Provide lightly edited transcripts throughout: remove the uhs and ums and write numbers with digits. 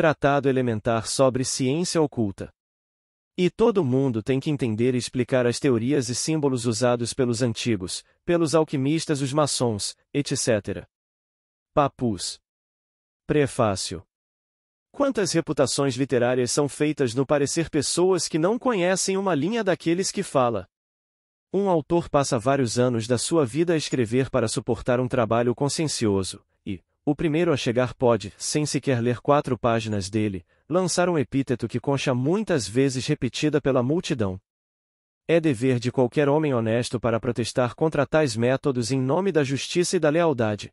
Tratado elementar sobre ciência oculta. E todo mundo tem que entender e explicar as teorias e símbolos usados pelos antigos, pelos alquimistas, os maçons, etc. Papus. Prefácio. Quantas reputações literárias são feitas no parecer pessoas que não conhecem uma linha daqueles que fala. Um autor passa vários anos da sua vida a escrever para suportar um trabalho consciencioso, e, o primeiro a chegar pode, sem sequer ler 4 páginas dele, lançar um epíteto que consta muitas vezes repetida pela multidão. É dever de qualquer homem honesto para protestar contra tais métodos em nome da justiça e da lealdade.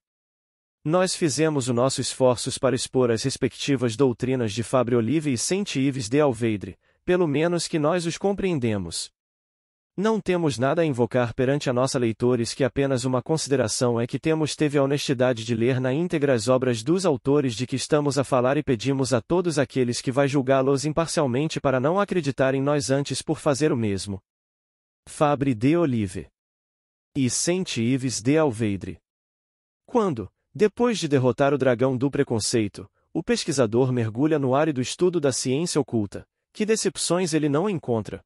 Nós fizemos o nosso esforços para expor as respectivas doutrinas de Fabre Olive e Saint-Yves de Alveidre, pelo menos que nós os compreendemos. Não temos nada a invocar perante a nossa leitores que apenas uma consideração é que teve a honestidade de ler na íntegra as obras dos autores de que estamos a falar e pedimos a todos aqueles que vai julgá-los imparcialmente para não acreditar em nós antes por fazer o mesmo. Fabre de Olive e Saint-Yves de Alveidre. Quando, depois de derrotar o dragão do preconceito, o pesquisador mergulha no árido estudo da ciência oculta, que decepções ele não encontra.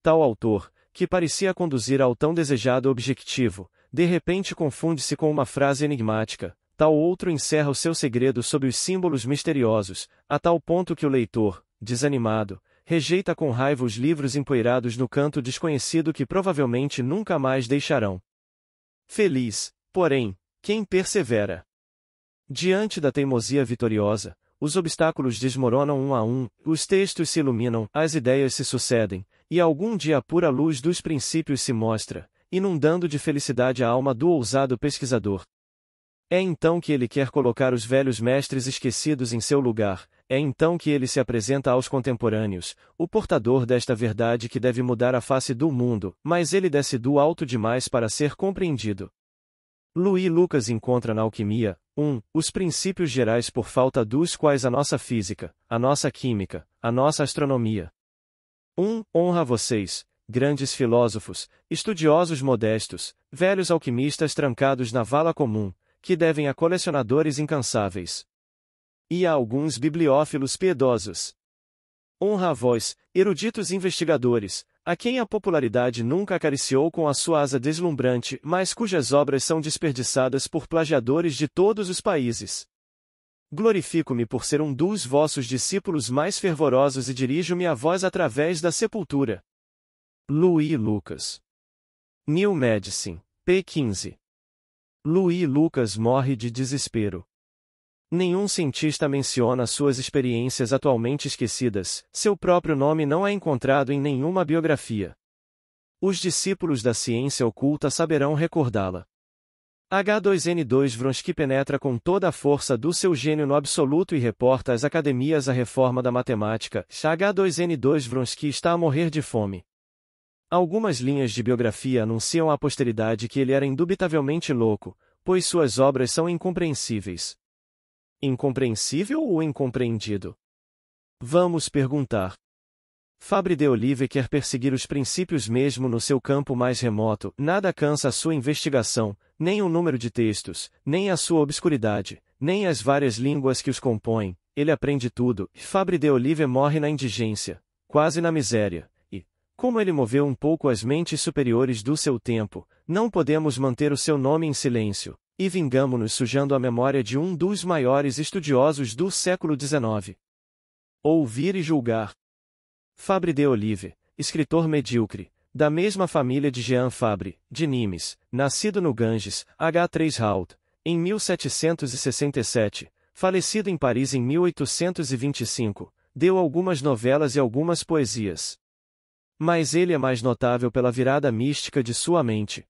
Tal autor, que parecia conduzir ao tão desejado objetivo, de repente confunde-se com uma frase enigmática, tal outro encerra o seu segredo sob os símbolos misteriosos, a tal ponto que o leitor, desanimado, rejeita com raiva os livros empoeirados no canto desconhecido que provavelmente nunca mais deixarão. Feliz, porém, quem persevera. Diante da teimosia vitoriosa, os obstáculos desmoronam um a um, os textos se iluminam, as ideias se sucedem, e algum dia a pura luz dos princípios se mostra, inundando de felicidade a alma do ousado pesquisador. É então que ele quer colocar os velhos mestres esquecidos em seu lugar, é então que ele se apresenta aos contemporâneos, o portador desta verdade que deve mudar a face do mundo, mas ele desce do alto demais para ser compreendido. Louis Lucas encontra na alquimia, os princípios gerais por falta dos quais a nossa física, a nossa química, a nossa astronomia. Honra a vocês, grandes filósofos, estudiosos modestos, velhos alquimistas trancados na vala comum, que devem a colecionadores incansáveis. E a alguns bibliófilos piedosos. Honra a vós, eruditos investigadores, a quem a popularidade nunca acariciou com a sua asa deslumbrante, mas cujas obras são desperdiçadas por plagiadores de todos os países. Glorifico-me por ser um dos vossos discípulos mais fervorosos e dirijo-me a vós através da sepultura. Louis Lucas. New Medicine, p. 15. Louis Lucas morre de desespero. Nenhum cientista menciona suas experiências atualmente esquecidas, seu próprio nome não é encontrado em nenhuma biografia. Os discípulos da ciência oculta saberão recordá-la. H2N2 Vronsky penetra com toda a força do seu gênio no absoluto e reporta às academias a reforma da matemática. H2N2 Vronsky está a morrer de fome. Algumas linhas de biografia anunciam à posteridade que ele era indubitavelmente louco, pois suas obras são incompreensíveis. Incompreensível ou incompreendido? Vamos perguntar. Fabre de Olive quer perseguir os princípios mesmo no seu campo mais remoto, nada cansa a sua investigação, nem o número de textos, nem a sua obscuridade, nem as várias línguas que os compõem, ele aprende tudo, e Fabre de Olive morre na indigência, quase na miséria, e, como ele moveu um pouco as mentes superiores do seu tempo, não podemos manter o seu nome em silêncio. E vingamo-nos sujando a memória de um dos maiores estudiosos do século XIX. Ouvir e julgar. Fabre de Olive, escritor medíocre, da mesma família de Jean Fabre, de Nimes, nascido no Ganges, H3 Rault, em 1767, falecido em Paris em 1825, deu algumas novelas e algumas poesias. Mas ele é mais notável pela virada mística de sua mente.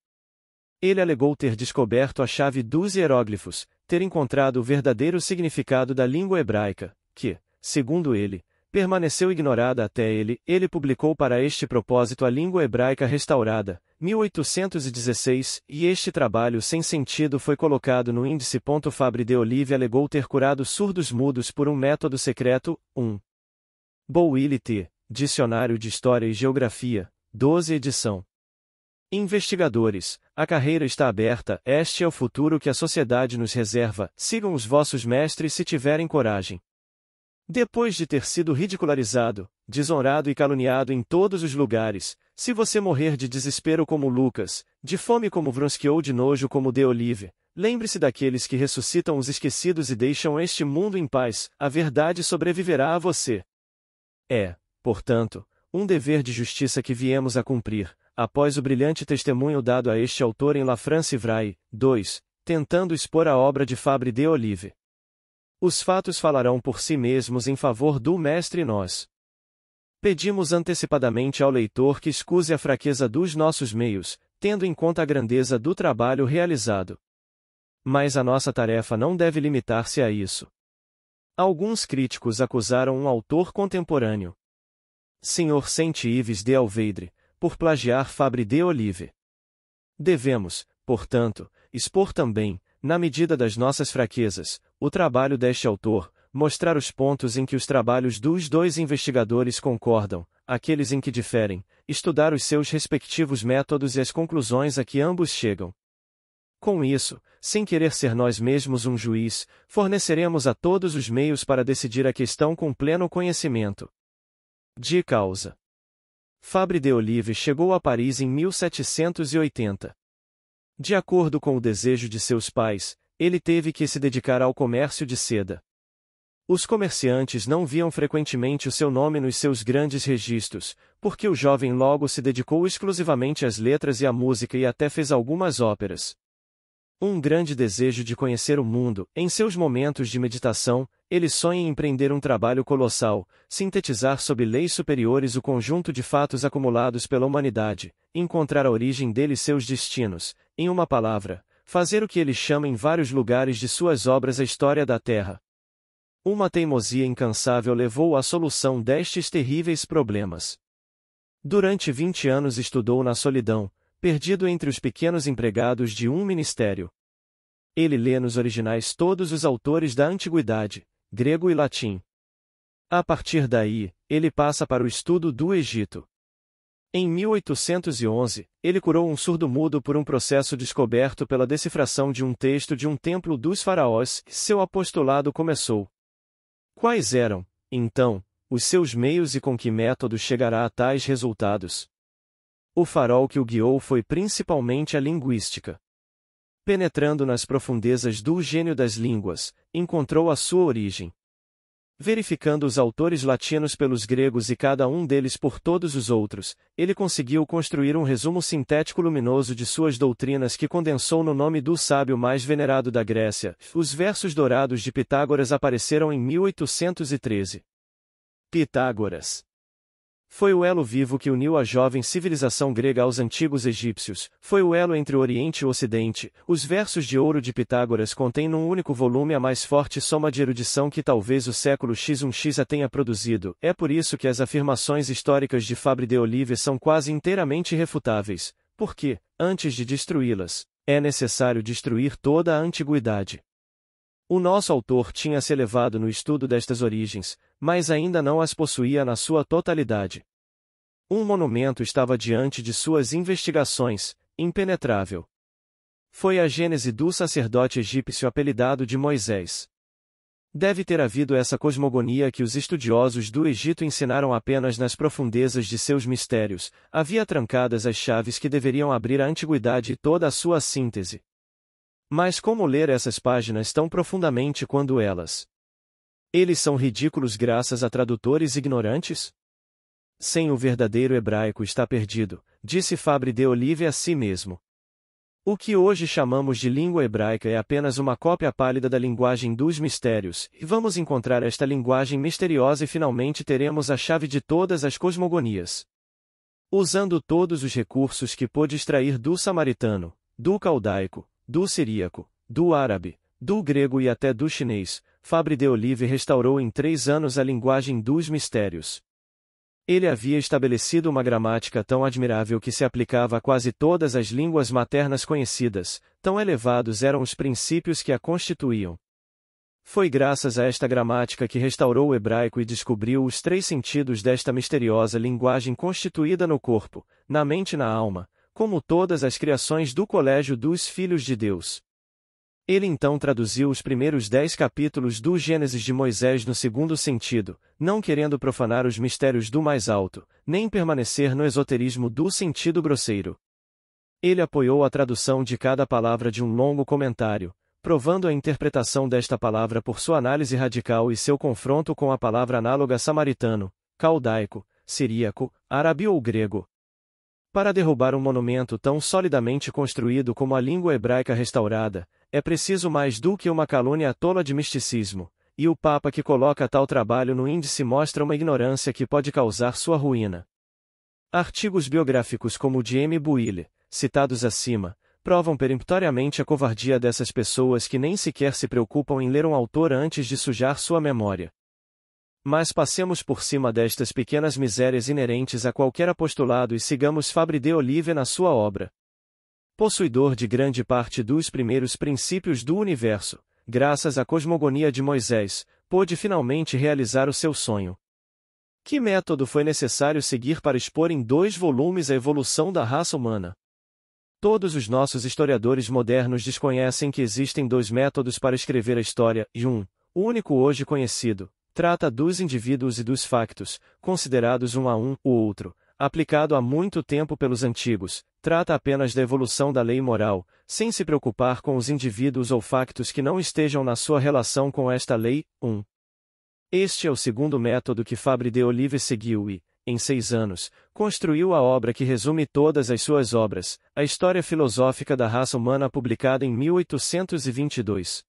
Ele alegou ter descoberto a chave dos hieróglifos, ter encontrado o verdadeiro significado da língua hebraica, que, segundo ele, permaneceu ignorada até ele publicou para este propósito a Língua Hebraica Restaurada, 1816, e este trabalho sem sentido foi colocado no índice. Fabre de Olive alegou ter curado surdos mudos por um método secreto. Bowille T. Dicionário de História e Geografia, 12 edição. Investigadores, a carreira está aberta, este é o futuro que a sociedade nos reserva, sigam os vossos mestres se tiverem coragem. Depois de ter sido ridicularizado, desonrado e caluniado em todos os lugares, se você morrer de desespero como Lucas, de fome como Vronsky ou de nojo como De Olive, lembre-se daqueles que ressuscitam os esquecidos e deixam este mundo em paz, a verdade sobreviverá a você. É, portanto, um dever de justiça que viemos a cumprir, após o brilhante testemunho dado a este autor em La France Vraie, 2, tentando expor a obra de Fabre de Olive. Os fatos falarão por si mesmos em favor do mestre e nós. Pedimos antecipadamente ao leitor que excuse a fraqueza dos nossos meios, tendo em conta a grandeza do trabalho realizado. Mas a nossa tarefa não deve limitar-se a isso. Alguns críticos acusaram um autor contemporâneo, Sr. Saint-Yves de Alveidre, por plagiar Fabre de Olive. Devemos, portanto, expor também, na medida das nossas fraquezas, o trabalho deste autor, mostrar os pontos em que os trabalhos dos dois investigadores concordam, aqueles em que diferem, estudar os seus respectivos métodos e as conclusões a que ambos chegam. Com isso, sem querer ser nós mesmos um juiz, forneceremos a todos os meios para decidir a questão com pleno conhecimento de causa. Fabre de Olive chegou a Paris em 1780. De acordo com o desejo de seus pais, ele teve que se dedicar ao comércio de seda. Os comerciantes não viam frequentemente o seu nome nos seus grandes registros, porque o jovem logo se dedicou exclusivamente às letras e à música e até fez algumas óperas. Um grande desejo de conhecer o mundo, em seus momentos de meditação, ele sonha em empreender um trabalho colossal, sintetizar sob leis superiores o conjunto de fatos acumulados pela humanidade, encontrar a origem deles e seus destinos, em uma palavra, fazer o que ele chama em vários lugares de suas obras a história da Terra. Uma teimosia incansável levou-o à solução destes terríveis problemas. Durante 20 anos estudou na solidão, perdido entre os pequenos empregados de um ministério. Ele lê nos originais todos os autores da antiguidade, grego e latim. A partir daí, ele passa para o estudo do Egito. Em 1811, ele curou um surdo-mudo por um processo descoberto pela decifração de um texto de um templo dos faraós, e seu apostolado começou. Quais eram, então, os seus meios e com que métodos chegará a tais resultados? O farol que o guiou foi principalmente a linguística. Penetrando nas profundezas do gênio das línguas, encontrou a sua origem. Verificando os autores latinos pelos gregos e cada um deles por todos os outros, ele conseguiu construir um resumo sintético luminoso de suas doutrinas que condensou no nome do sábio mais venerado da Grécia. Os versos dourados de Pitágoras apareceram em 1813. Pitágoras foi o elo vivo que uniu a jovem civilização grega aos antigos egípcios, foi o elo entre o Oriente e o Ocidente. Os versos de ouro de Pitágoras contêm num único volume a mais forte soma de erudição que talvez o século X1X a tenha produzido. É por isso que as afirmações históricas de Fabre de Olive são quase inteiramente irrefutáveis, porque, antes de destruí-las, é necessário destruir toda a antiguidade. O nosso autor tinha se elevado no estudo destas origens, mas ainda não as possuía na sua totalidade. Um monumento estava diante de suas investigações, impenetrável. Foi a gênese do sacerdote egípcio apelidado de Moisés. Deve ter havido essa cosmogonia que os estudiosos do Egito ensinaram apenas nas profundezas de seus mistérios, havia trancadas as chaves que deveriam abrir a antiguidade e toda a sua síntese. Mas como ler essas páginas tão profundamente quando elas? Eles são ridículos graças a tradutores ignorantes? Sem o verdadeiro hebraico está perdido, disse Fabre de Olive a si mesmo. O que hoje chamamos de língua hebraica é apenas uma cópia pálida da linguagem dos mistérios, e vamos encontrar esta linguagem misteriosa e finalmente teremos a chave de todas as cosmogonias. Usando todos os recursos que pôde extrair do samaritano, do caldaico, do siríaco, do árabe, do grego e até do chinês, Fabre de Olive restaurou em 3 anos a linguagem dos mistérios. Ele havia estabelecido uma gramática tão admirável que se aplicava a quase todas as línguas maternas conhecidas, tão elevados eram os princípios que a constituíam. Foi graças a esta gramática que restaurou o hebraico e descobriu os 3 sentidos desta misteriosa linguagem constituída no corpo, na mente e na alma, como todas as criações do colégio dos filhos de Deus. Ele então traduziu os primeiros 10 capítulos do Gênesis de Moisés no segundo sentido, não querendo profanar os mistérios do mais alto, nem permanecer no esoterismo do sentido grosseiro. Ele apoiou a tradução de cada palavra de um longo comentário, provando a interpretação desta palavra por sua análise radical e seu confronto com a palavra análoga samaritano, caldaico, siríaco, árabe ou grego. Para derrubar um monumento tão solidamente construído como a língua hebraica restaurada, é preciso mais do que uma calúnia tola de misticismo, e o Papa que coloca tal trabalho no índice mostra uma ignorância que pode causar sua ruína. Artigos biográficos como o de M. Buile, citados acima, provam peremptoriamente a covardia dessas pessoas que nem sequer se preocupam em ler um autor antes de sujar sua memória. Mas passemos por cima destas pequenas misérias inerentes a qualquer apostolado e sigamos Fabre de Olive na sua obra. Possuidor de grande parte dos primeiros princípios do universo, graças à cosmogonia de Moisés, pôde finalmente realizar o seu sonho. Que método foi necessário seguir para expor em 2 volumes a evolução da raça humana? Todos os nossos historiadores modernos desconhecem que existem 2 métodos para escrever a história, e o único hoje conhecido, trata dos indivíduos e dos factos, considerados um a um, o outro, aplicado há muito tempo pelos antigos, trata apenas da evolução da lei moral, sem se preocupar com os indivíduos ou factos que não estejam na sua relação com esta lei. Este é o segundo método que Fabre de Olive seguiu e, em 6 anos, construiu a obra que resume todas as suas obras, a História Filosófica da Raça Humana publicada em 1822.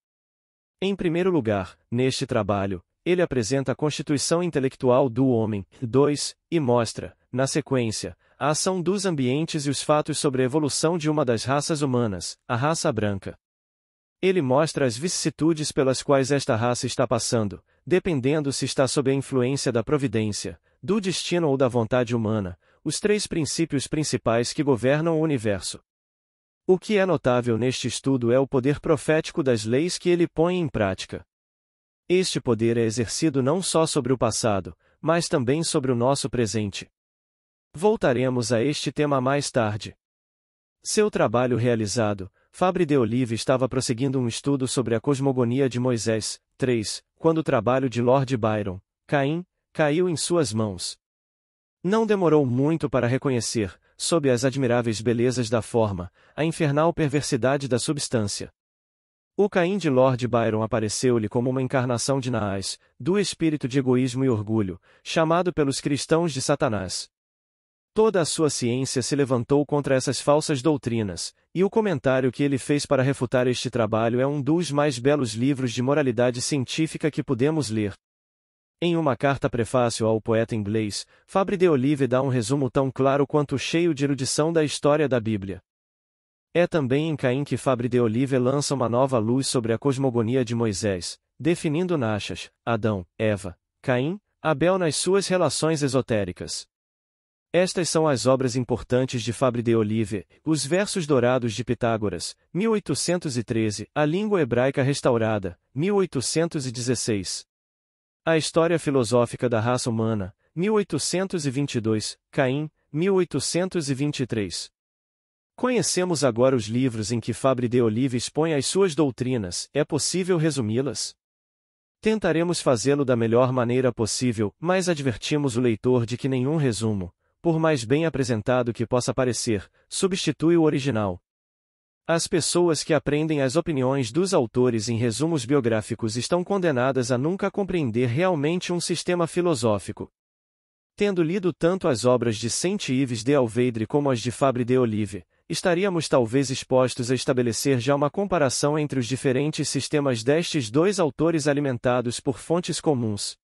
Em primeiro lugar, neste trabalho, ele apresenta a constituição intelectual do homem, 2, e mostra, na sequência, a ação dos ambientes e os fatos sobre a evolução de uma das raças humanas, a raça branca. Ele mostra as vicissitudes pelas quais esta raça está passando, dependendo se está sob a influência da providência, do destino ou da vontade humana, os 3 princípios principais que governam o universo. O que é notável neste estudo é o poder profético das leis que ele põe em prática. Este poder é exercido não só sobre o passado, mas também sobre o nosso presente. Voltaremos a este tema mais tarde. Seu trabalho realizado, Fabre de Olive estava prosseguindo um estudo sobre a cosmogonia de Moisés, 3, quando o trabalho de Lord Byron, Caim, caiu em suas mãos. Não demorou muito para reconhecer, sob as admiráveis belezas da forma, a infernal perversidade da substância. O Caim de Lord Byron apareceu-lhe como uma encarnação de Naás, do espírito de egoísmo e orgulho, chamado pelos cristãos de Satanás. Toda a sua ciência se levantou contra essas falsas doutrinas, e o comentário que ele fez para refutar este trabalho é um dos mais belos livros de moralidade científica que pudemos ler. Em uma carta prefácio ao poeta inglês, Fabre de Olive dá um resumo tão claro quanto cheio de erudição da história da Bíblia. É também em Caim que Fabre de Olive lança uma nova luz sobre a cosmogonia de Moisés, definindo Naxas, Adão, Eva, Caim, Abel nas suas relações esotéricas. Estas são as obras importantes de Fabre de Olive, os versos dourados de Pitágoras, 1813, a língua hebraica restaurada, 1816. A História Filosófica da Raça Humana, 1822, Caim, 1823. Conhecemos agora os livros em que Fabre de Olive expõe as suas doutrinas, é possível resumi-las? Tentaremos fazê-lo da melhor maneira possível, mas advertimos o leitor de que nenhum resumo, por mais bem apresentado que possa parecer, substitui o original. As pessoas que aprendem as opiniões dos autores em resumos biográficos estão condenadas a nunca compreender realmente um sistema filosófico. Tendo lido tanto as obras de Saint-Yves de Alveidre como as de Fabre de Olive, estaríamos talvez expostos a estabelecer já uma comparação entre os diferentes sistemas destes 2 autores alimentados por fontes comuns.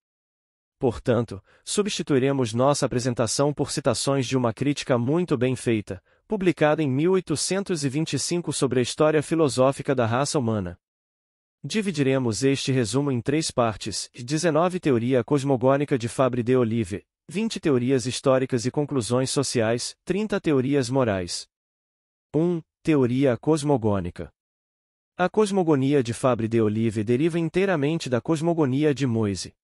Portanto, substituiremos nossa apresentação por citações de uma crítica muito bem feita, publicada em 1825 sobre a história filosófica da raça humana. Dividiremos este resumo em 3 partes: 19 Teoria cosmogônica de Fabre de Olive, 20 Teorias históricas e conclusões sociais, 30 Teorias morais. 1. Teoria cosmogônica. A cosmogonia de Fabre de Olive deriva inteiramente da cosmogonia de Moisés.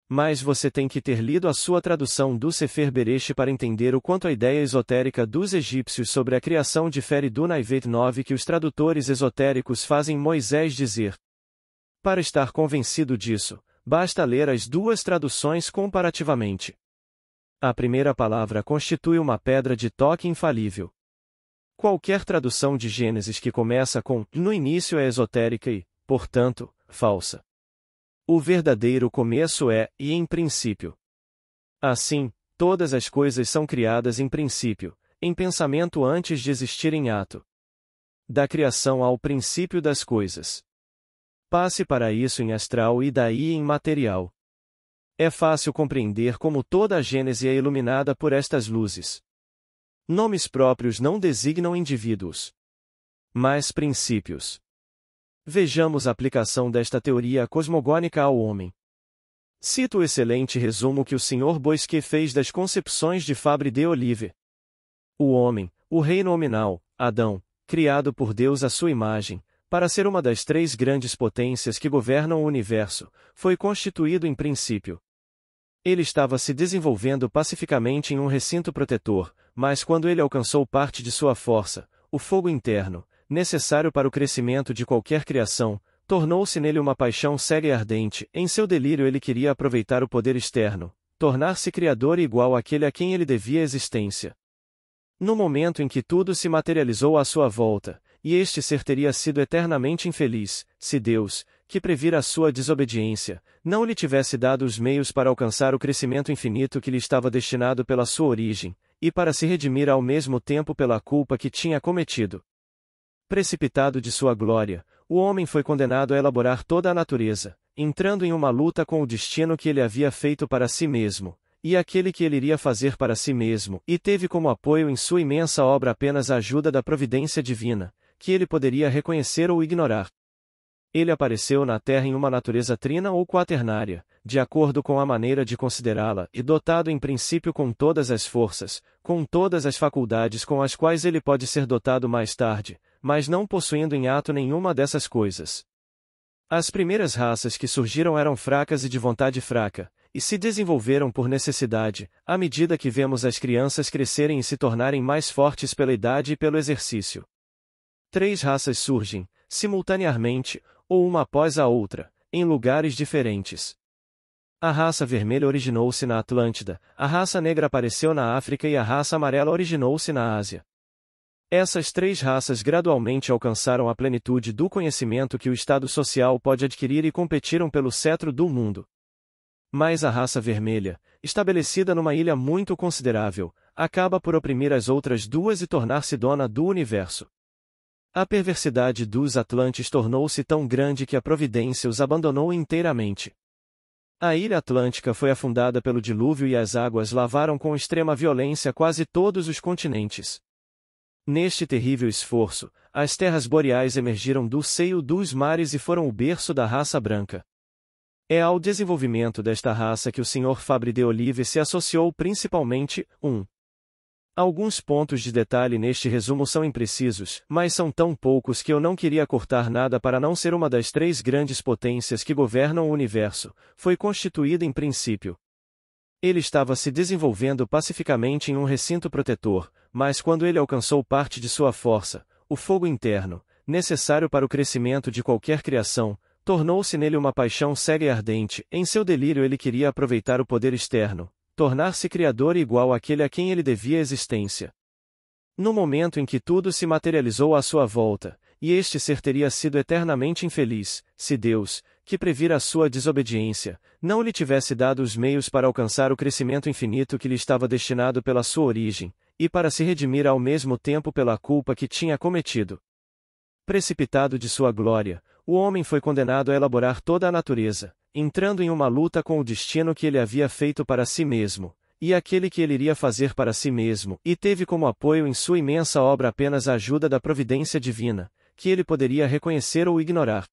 Mas você tem que ter lido a sua tradução do Sefer Bereshit para entender o quanto a ideia esotérica dos egípcios sobre a criação difere do Naivet 9 que os tradutores esotéricos fazem Moisés dizer. Para estar convencido disso, basta ler as duas traduções comparativamente. A primeira palavra constitui uma pedra de toque infalível. Qualquer tradução de Gênesis que começa com no início é esotérica e, portanto, falsa. O verdadeiro começo é e em princípio. Assim, todas as coisas são criadas em princípio, em pensamento antes de existir em ato. Da criação ao princípio das coisas. Passe para isso em astral e daí em material. É fácil compreender como toda a Gênese é iluminada por estas luzes. Nomes próprios não designam indivíduos, mas princípios. Vejamos a aplicação desta teoria cosmogônica ao homem. Cito o excelente resumo que o Sr. Boisque fez das concepções de Fabre de Olive. O homem, o reino nominal, Adão, criado por Deus à sua imagem, para ser uma das três grandes potências que governam o universo, foi constituído em princípio. Ele estava se desenvolvendo pacificamente em um recinto protetor, mas quando ele alcançou parte de sua força, o fogo interno, necessário para o crescimento de qualquer criação, tornou-se nele uma paixão cega e ardente. Em seu delírio ele queria aproveitar o poder externo, tornar-se criador igual àquele a quem ele devia existência. No momento em que tudo se materializou à sua volta, e este ser teria sido eternamente infeliz, se Deus, que previra a sua desobediência, não lhe tivesse dado os meios para alcançar o crescimento infinito que lhe estava destinado pela sua origem, e para se redimir ao mesmo tempo pela culpa que tinha cometido. Precipitado de sua glória, o homem foi condenado a elaborar toda a natureza, entrando em uma luta com o destino que ele havia feito para si mesmo, e aquele que ele iria fazer para si mesmo, e teve como apoio em sua imensa obra apenas a ajuda da providência divina, que ele poderia reconhecer ou ignorar. Ele apareceu na Terra em uma natureza trina ou quaternária, de acordo com a maneira de considerá-la, e dotado em princípio com todas as forças, com todas as faculdades com as quais ele pode ser dotado mais tarde, mas não possuindo em ato nenhuma dessas coisas. As primeiras raças que surgiram eram fracas e de vontade fraca, e se desenvolveram por necessidade, à medida que vemos as crianças crescerem e se tornarem mais fortes pela idade e pelo exercício. Três raças surgem, simultaneamente, ou uma após a outra, em lugares diferentes. A raça vermelha originou-se na Atlântida, a raça negra apareceu na África e a raça amarela originou-se na Ásia. Essas três raças gradualmente alcançaram a plenitude do conhecimento que o estado social pode adquirir e competiram pelo cetro do mundo. Mas a raça vermelha, estabelecida numa ilha muito considerável, acaba por oprimir as outras duas e tornar-se dona do universo. A perversidade dos Atlantes tornou-se tão grande que a providência os abandonou inteiramente. A ilha Atlântica foi afundada pelo dilúvio e as águas lavaram com extrema violência quase todos os continentes. Neste terrível esforço, as terras boreais emergiram do seio dos mares e foram o berço da raça branca. É ao desenvolvimento desta raça que o Sr. Fabre de Olive se associou principalmente. Alguns pontos de detalhe neste resumo são imprecisos, mas são tão poucos que eu não queria cortar nada para não ser uma das três grandes potências que governam o universo. Foi constituída em princípio. Ele estava se desenvolvendo pacificamente em um recinto protetor, mas quando ele alcançou parte de sua força, o fogo interno, necessário para o crescimento de qualquer criação, tornou-se nele uma paixão cega e ardente. Em seu delírio ele queria aproveitar o poder externo, tornar-se criador igual àquele a quem ele devia existência. No momento em que tudo se materializou à sua volta, e este ser teria sido eternamente infeliz, se Deus, que previra a sua desobediência, não lhe tivesse dado os meios para alcançar o crescimento infinito que lhe estava destinado pela sua origem, e para se redimir ao mesmo tempo pela culpa que tinha cometido. Precipitado de sua glória, o homem foi condenado a elaborar toda a natureza, entrando em uma luta com o destino que ele havia feito para si mesmo, e aquele que ele iria fazer para si mesmo, e teve como apoio em sua imensa obra apenas a ajuda da providência divina, que ele poderia reconhecer ou ignorar.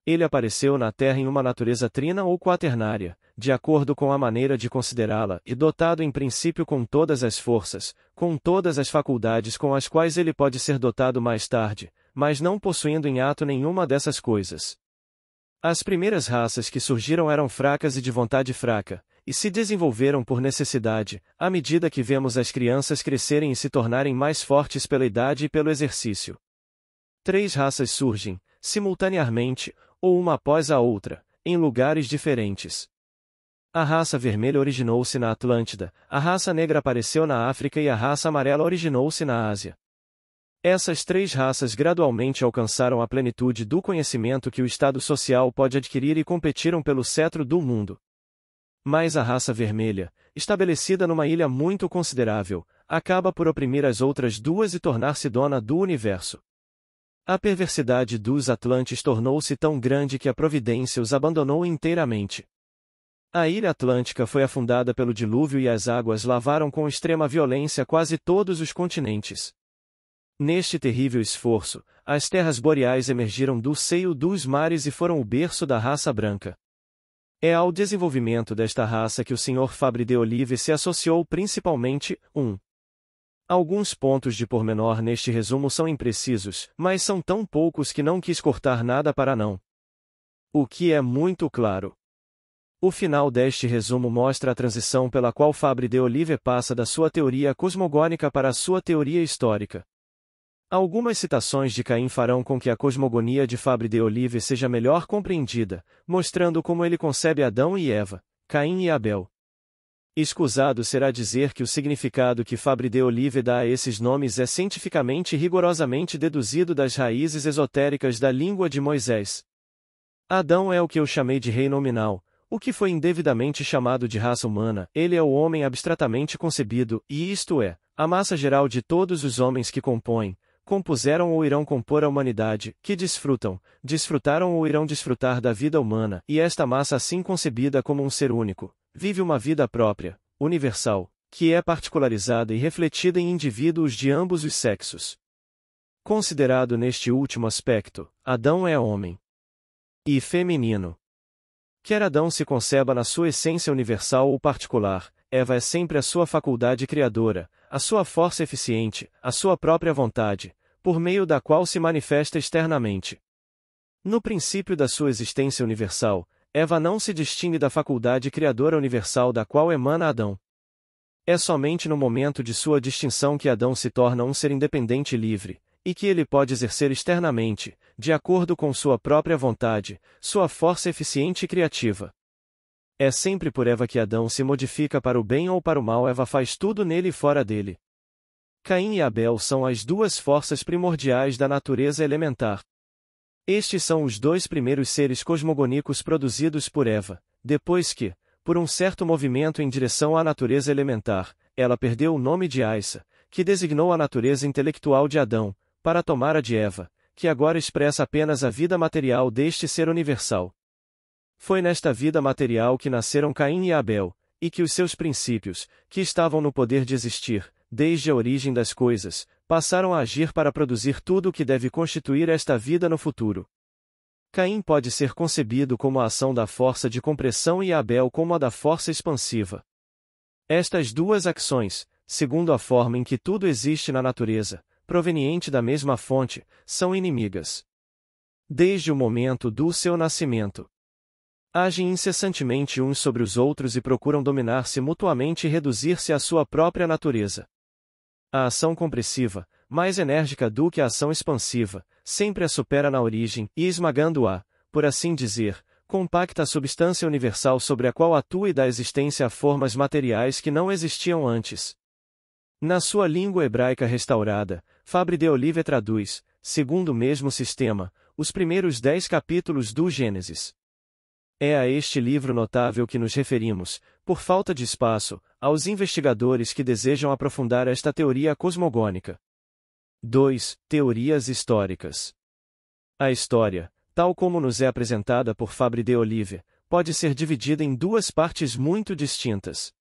Ele apareceu na Terra em uma natureza trina ou quaternária, de acordo com a maneira de considerá-la, e dotado em princípio com todas as forças, com todas as faculdades com as quais ele pode ser dotado mais tarde, mas não possuindo em ato nenhuma dessas coisas. As primeiras raças que surgiram eram fracas e de vontade fraca, e se desenvolveram por necessidade, à medida que vemos as crianças crescerem e se tornarem mais fortes pela idade e pelo exercício. 3 raças surgem, simultaneamente, ou uma após a outra, em lugares diferentes. A raça vermelha originou-se na Atlântida, a raça negra apareceu na África e a raça amarela originou-se na Ásia. Essas 3 raças gradualmente alcançaram a plenitude do conhecimento que o estado social pode adquirir e competiram pelo cetro do mundo. Mas a raça vermelha, estabelecida numa ilha muito considerável, acaba por oprimir as outras 2 e tornar-se dona do universo. A perversidade dos Atlantes tornou-se tão grande que a providência os abandonou inteiramente. A ilha atlântica foi afundada pelo dilúvio e as águas lavaram com extrema violência quase todos os continentes. Neste terrível esforço, as terras boreais emergiram do seio dos mares e foram o berço da raça branca. É ao desenvolvimento desta raça que o Sr. Fabre de Olive se associou principalmente. 1. Alguns pontos de pormenor neste resumo são imprecisos, mas são tão poucos que não quis cortar nada para não. O que é muito claro. O final deste resumo mostra a transição pela qual Fabre de Olive passa da sua teoria cosmogônica para a sua teoria histórica. Algumas citações de Caim farão com que a cosmogonia de Fabre de Olive seja melhor compreendida, mostrando como ele concebe Adão e Eva, Caim e Abel. Escusado será dizer que o significado que Fabre de Olive dá a esses nomes é cientificamente e rigorosamente deduzido das raízes esotéricas da língua de Moisés. Adão é o que eu chamei de rei nominal, o que foi indevidamente chamado de raça humana, ele é o homem abstratamente concebido, e isto é, a massa geral de todos os homens que compuseram ou irão compor a humanidade, que desfrutaram ou irão desfrutar da vida humana, e esta massa assim concebida como um ser único, vive uma vida própria, universal, que é particularizada e refletida em indivíduos de ambos os sexos. Considerado neste último aspecto, Adão é homem e feminino. Quer Adão se conceba na sua essência universal ou particular, Eva é sempre a sua faculdade criadora, a sua força eficiente, a sua própria vontade, por meio da qual se manifesta externamente. No princípio da sua existência universal, Eva não se distingue da faculdade criadora universal da qual emana Adão. É somente no momento de sua distinção que Adão se torna um ser independente e livre, e que ele pode exercer externamente, de acordo com sua própria vontade, sua força eficiente e criativa. É sempre por Eva que Adão se modifica para o bem ou para o mal. Eva faz tudo nele e fora dele. Caim e Abel são as 2 forças primordiais da natureza elementar. Estes são os 2 primeiros seres cosmogônicos produzidos por Eva, depois que, por um certo movimento em direção à natureza elementar, ela perdeu o nome de Aissa, que designou a natureza intelectual de Adão, para tomar a de Eva, que agora expressa apenas a vida material deste ser universal. Foi nesta vida material que nasceram Caim e Abel, e que os seus princípios, que estavam no poder de existir, desde a origem das coisas, passaram a agir para produzir tudo o que deve constituir esta vida no futuro. Caim pode ser concebido como a ação da força de compressão e Abel como a da força expansiva. Estas 2 ações, segundo a forma em que tudo existe na natureza, proveniente da mesma fonte, são inimigas. Desde o momento do seu nascimento, agem incessantemente uns sobre os outros e procuram dominar-se mutuamente e reduzir-se à sua própria natureza. A ação compressiva, mais enérgica do que a ação expansiva, sempre a supera na origem e, esmagando-a, por assim dizer, compacta a substância universal sobre a qual atua e dá existência a formas materiais que não existiam antes. Na sua língua hebraica restaurada, Fabre de Olive traduz, segundo o mesmo sistema, os primeiros 10 capítulos do Gênesis. É a este livro notável que nos referimos, por falta de espaço, aos investigadores que desejam aprofundar esta teoria cosmogônica. 2. Teorias históricas. A história, tal como nos é apresentada por Fabre de Olive, pode ser dividida em 2 partes muito distintas.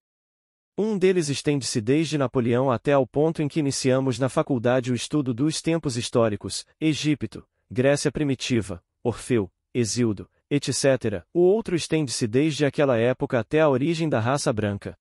Um deles estende-se desde Napoleão até ao ponto em que iniciamos na faculdade o estudo dos tempos históricos, Egito, Grécia primitiva, Orfeu, Hesíodo, etc. O outro estende-se desde aquela época até a origem da raça branca.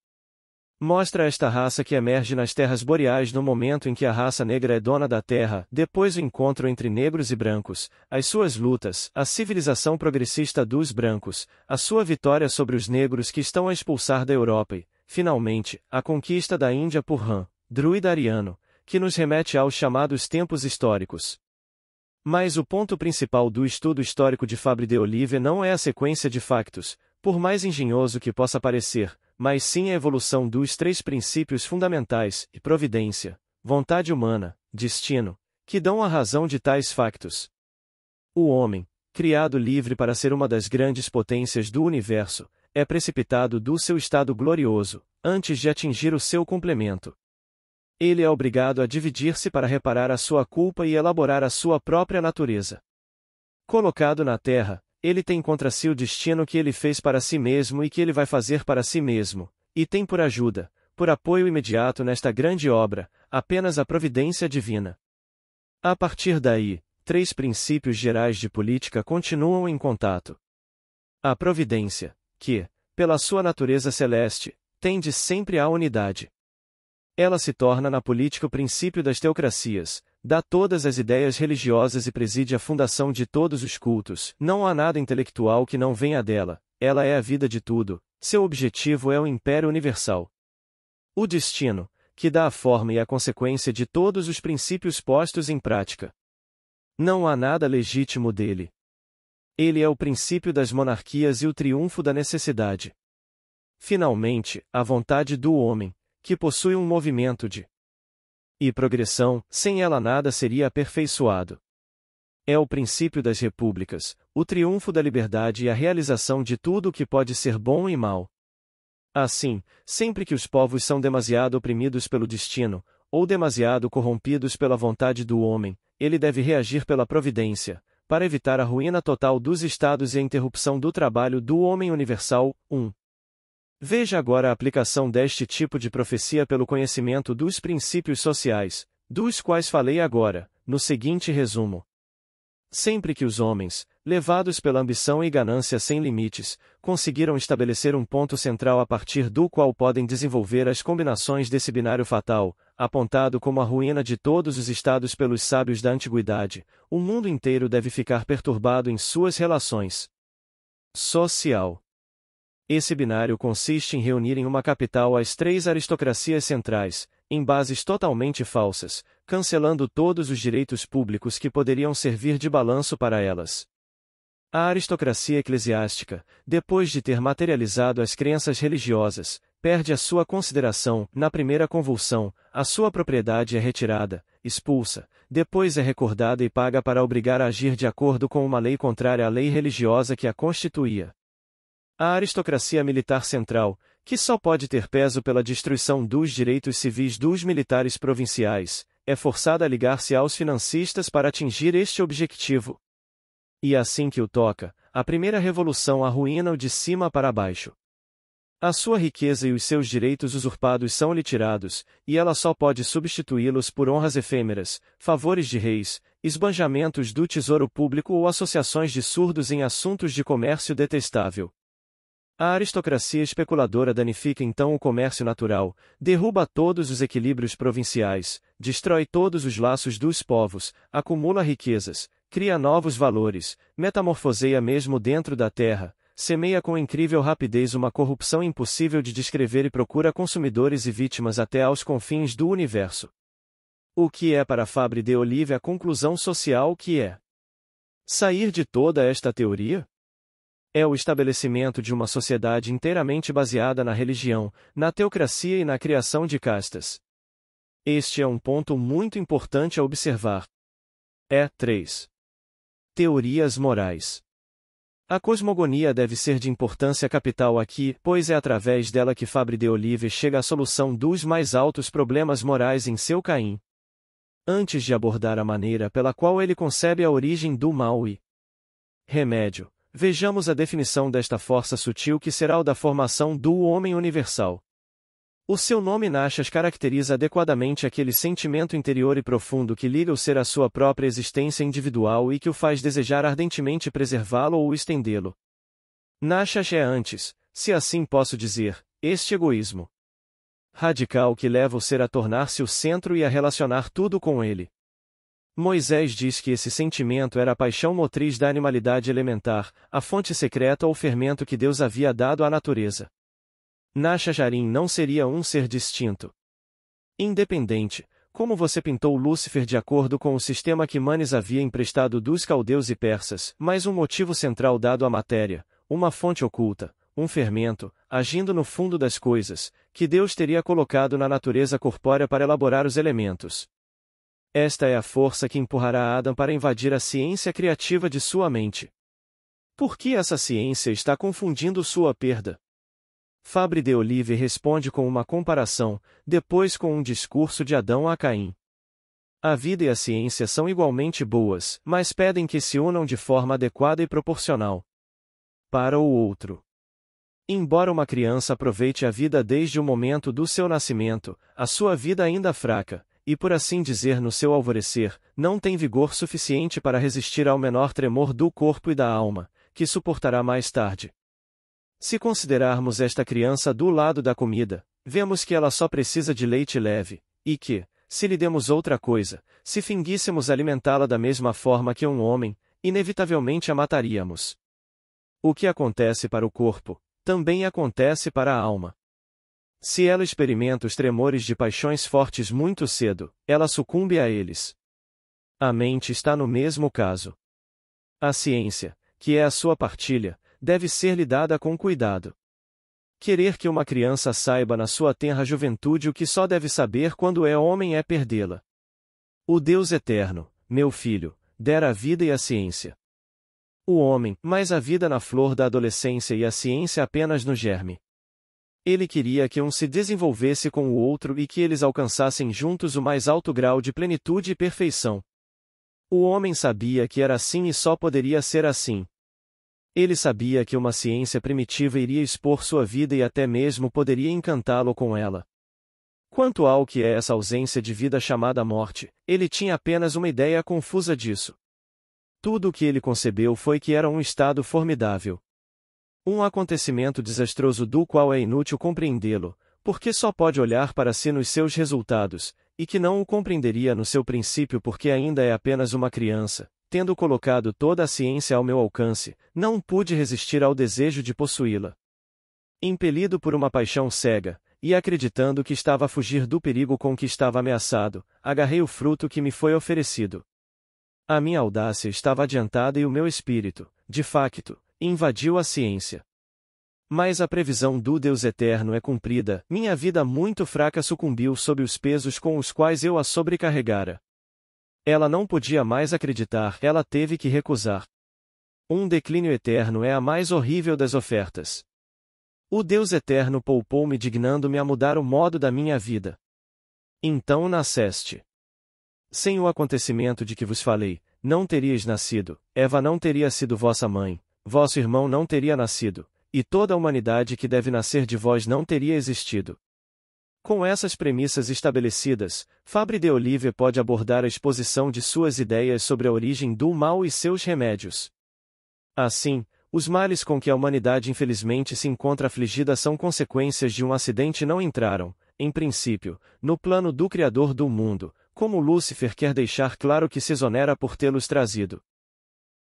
Mostra esta raça que emerge nas terras boreais no momento em que a raça negra é dona da terra, depois o encontro entre negros e brancos, as suas lutas, a civilização progressista dos brancos, a sua vitória sobre os negros que estão a expulsar da Europa e, finalmente, a conquista da Índia por Ram, druida ariano, que nos remete aos chamados tempos históricos. Mas o ponto principal do estudo histórico de Fabre de Olive não é a sequência de factos, por mais engenhoso que possa parecer, mas sim a evolução dos três princípios fundamentais, e providência, vontade humana, destino, que dão a razão de tais factos. O homem, criado livre para ser uma das grandes potências do universo, é precipitado do seu estado glorioso, antes de atingir o seu complemento. Ele é obrigado a dividir-se para reparar a sua culpa e elaborar a sua própria natureza. Colocado na terra, ele tem contra si o destino que ele fez para si mesmo e que ele vai fazer para si mesmo, e tem por ajuda, por apoio imediato nesta grande obra, apenas a providência divina. A partir daí, três princípios gerais de política continuam em contato. A providência, que, pela sua natureza celeste, tende sempre à unidade. Ela se torna na política o princípio das teocracias, dá todas as ideias religiosas e preside a fundação de todos os cultos. Não há nada intelectual que não venha dela, ela é a vida de tudo, seu objetivo é o império universal. O destino, que dá a forma e a consequência de todos os princípios postos em prática. Não há nada legítimo dele. Ele é o princípio das monarquias e o triunfo da necessidade. Finalmente, a vontade do homem, que possui um movimento de e progressão, sem ela nada seria aperfeiçoado. É o princípio das repúblicas, o triunfo da liberdade e a realização de tudo o que pode ser bom e mal. Assim, sempre que os povos são demasiado oprimidos pelo destino, ou demasiado corrompidos pela vontade do homem, ele deve reagir pela providência, para evitar a ruína total dos estados e a interrupção do trabalho do homem universal. 1. Veja agora a aplicação deste tipo de profecia pelo conhecimento dos princípios sociais, dos quais falei agora, no seguinte resumo. Sempre que os homens, levados pela ambição e ganância sem limites, conseguiram estabelecer um ponto central a partir do qual podem desenvolver as combinações desse binário fatal, apontado como a ruína de todos os estados pelos sábios da antiguidade, o mundo inteiro deve ficar perturbado em suas relações social. Esse binário consiste em reunir em uma capital as três aristocracias centrais, em bases totalmente falsas, cancelando todos os direitos públicos que poderiam servir de balanço para elas. A aristocracia eclesiástica, depois de ter materializado as crenças religiosas, perde a sua consideração. Na primeira convulsão, a sua propriedade é retirada, expulsa, depois é recordada e paga para obrigar a agir de acordo com uma lei contrária à lei religiosa que a constituía. A aristocracia militar central, que só pode ter peso pela destruição dos direitos civis dos militares provinciais, é forçada a ligar-se aos financistas para atingir este objetivo. E assim que o toca, a primeira revolução arruína-o de cima para baixo. A sua riqueza e os seus direitos usurpados são-lhe tirados, e ela só pode substituí-los por honras efêmeras, favores de reis, esbanjamentos do tesouro público ou associações de surdos em assuntos de comércio detestável. A aristocracia especuladora danifica então o comércio natural, derruba todos os equilíbrios provinciais, destrói todos os laços dos povos, acumula riquezas, cria novos valores, metamorfoseia mesmo dentro da terra, semeia com incrível rapidez uma corrupção impossível de descrever e procura consumidores e vítimas até aos confins do universo. O que é para Fabre de Olive a conclusão social que é sair de toda esta teoria? É o estabelecimento de uma sociedade inteiramente baseada na religião, na teocracia e na criação de castas. Este é um ponto muito importante a observar. 3. Teorias morais. A cosmogonia deve ser de importância capital aqui, pois é através dela que Fabre de Olive chega à solução dos mais altos problemas morais em seu Caim. Antes de abordar a maneira pela qual ele concebe a origem do mal e remédio, vejamos a definição desta força sutil que será o da formação do homem universal. O seu nome Nachas caracteriza adequadamente aquele sentimento interior e profundo que liga o ser à sua própria existência individual e que o faz desejar ardentemente preservá-lo ou estendê-lo. Nachas é antes, se assim posso dizer, este egoísmo. radical que leva o ser a tornar-se o centro e a relacionar tudo com ele. Moisés diz que esse sentimento era a paixão motriz da animalidade elementar, a fonte secreta ou fermento que Deus havia dado à natureza. Nashajarim não seria um ser distinto, independente, como você pintou Lúcifer de acordo com o sistema que Manes havia emprestado dos caldeus e persas, mas um motivo central dado à matéria, uma fonte oculta, um fermento, agindo no fundo das coisas, que Deus teria colocado na natureza corpórea para elaborar os elementos. Esta é a força que empurrará Adão para invadir a ciência criativa de sua mente. Por que essa ciência está confundindo sua perda? Fabre de Olive responde com uma comparação, depois com um discurso de Adão a Caim. A vida e a ciência são igualmente boas, mas pedem que se unam de forma adequada e proporcional. Para o outro. Embora uma criança aproveite a vida desde o momento do seu nascimento, a sua vida ainda fraca, e por assim dizer no seu alvorecer, não tem vigor suficiente para resistir ao menor tremor do corpo e da alma, que suportará mais tarde. Se considerarmos esta criança do lado da comida, vemos que ela só precisa de leite leve, e que, se lhe demos outra coisa, se finguíssemos alimentá-la da mesma forma que um homem, inevitavelmente a mataríamos. O que acontece para o corpo, também acontece para a alma. Se ela experimenta os tremores de paixões fortes muito cedo, ela sucumbe a eles. A mente está no mesmo caso. A ciência, que é a sua partilha, deve ser lidada com cuidado. Querer que uma criança saiba na sua tenra juventude o que só deve saber quando é homem é perdê-la. O Deus eterno, meu filho, dera a vida e a ciência. O homem, mais a vida na flor da adolescência e a ciência apenas no germe. Ele queria que um se desenvolvesse com o outro e que eles alcançassem juntos o mais alto grau de plenitude e perfeição. O homem sabia que era assim e só poderia ser assim. Ele sabia que uma ciência primitiva iria expor sua vida e até mesmo poderia encantá-lo com ela. Quanto ao que é essa ausência de vida chamada morte, ele tinha apenas uma ideia confusa disso. Tudo o que ele concebeu foi que era um estado formidável. Um acontecimento desastroso do qual é inútil compreendê-lo, porque só pode olhar para si nos seus resultados, e que não o compreenderia no seu princípio porque ainda é apenas uma criança. Tendo colocado toda a ciência ao meu alcance, não pude resistir ao desejo de possuí-la. Impelido por uma paixão cega, e acreditando que estava a fugir do perigo com que estava ameaçado, agarrei o fruto que me foi oferecido. A minha audácia estava adiantada e o meu espírito, de facto, invadiu a ciência. Mas a previsão do Deus eterno é cumprida, minha vida muito fraca sucumbiu sob os pesos com os quais eu a sobrecarregara. Ela não podia mais acreditar, ela teve que recusar. Um declínio eterno é a mais horrível das ofertas. O Deus eterno poupou-me dignando-me a mudar o modo da minha vida. Então nasceste. Sem o acontecimento de que vos falei, não teríeis nascido, Eva não teria sido vossa mãe, vosso irmão não teria nascido, e toda a humanidade que deve nascer de vós não teria existido. Com essas premissas estabelecidas, Fabre de Olive pode abordar a exposição de suas ideias sobre a origem do mal e seus remédios. Assim, os males com que a humanidade infelizmente se encontra afligida são consequências de um acidente e não entraram, em princípio, no plano do Criador do mundo, como Lúcifer quer deixar claro que se exonera por tê-los trazido.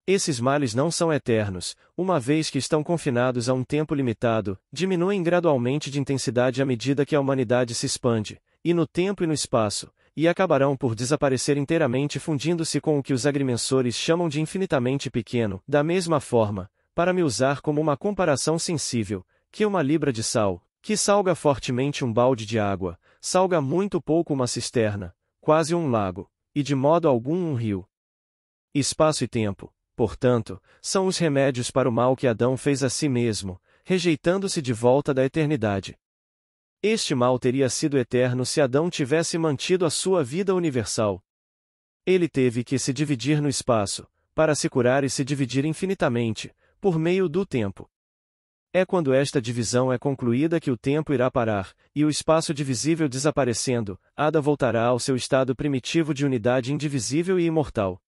Esses males não são eternos, uma vez que estão confinados a um tempo limitado, diminuem gradualmente de intensidade à medida que a humanidade se expande, e no tempo e no espaço, e acabarão por desaparecer inteiramente fundindo-se com o que os agrimensores chamam de infinitamente pequeno, da mesma forma, para me usar como uma comparação sensível, que uma libra de sal, que salga fortemente um balde de água, salga muito pouco uma cisterna, quase um lago, e de modo algum um rio. Espaço e tempo, portanto, são os remédios para o mal que Adão fez a si mesmo, rejeitando-se de volta da eternidade. Este mal teria sido eterno se Adão tivesse mantido a sua vida universal. Ele teve que se dividir no espaço, para se curar e se dividir infinitamente, por meio do tempo. É quando esta divisão é concluída que o tempo irá parar, e o espaço divisível desaparecendo, Adão voltará ao seu estado primitivo de unidade indivisível e imortal.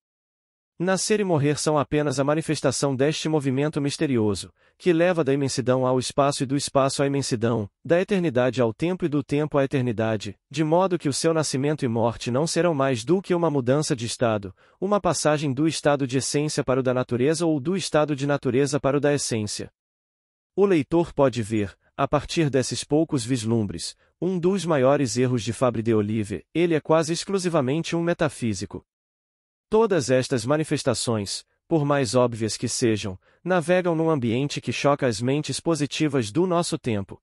Nascer e morrer são apenas a manifestação deste movimento misterioso, que leva da imensidão ao espaço e do espaço à imensidão, da eternidade ao tempo e do tempo à eternidade, de modo que o seu nascimento e morte não serão mais do que uma mudança de estado, uma passagem do estado de essência para o da natureza ou do estado de natureza para o da essência. O leitor pode ver, a partir desses poucos vislumbres, um dos maiores erros de Fabre de Olive: ele é quase exclusivamente um metafísico. Todas estas manifestações, por mais óbvias que sejam, navegam num ambiente que choca as mentes positivas do nosso tempo.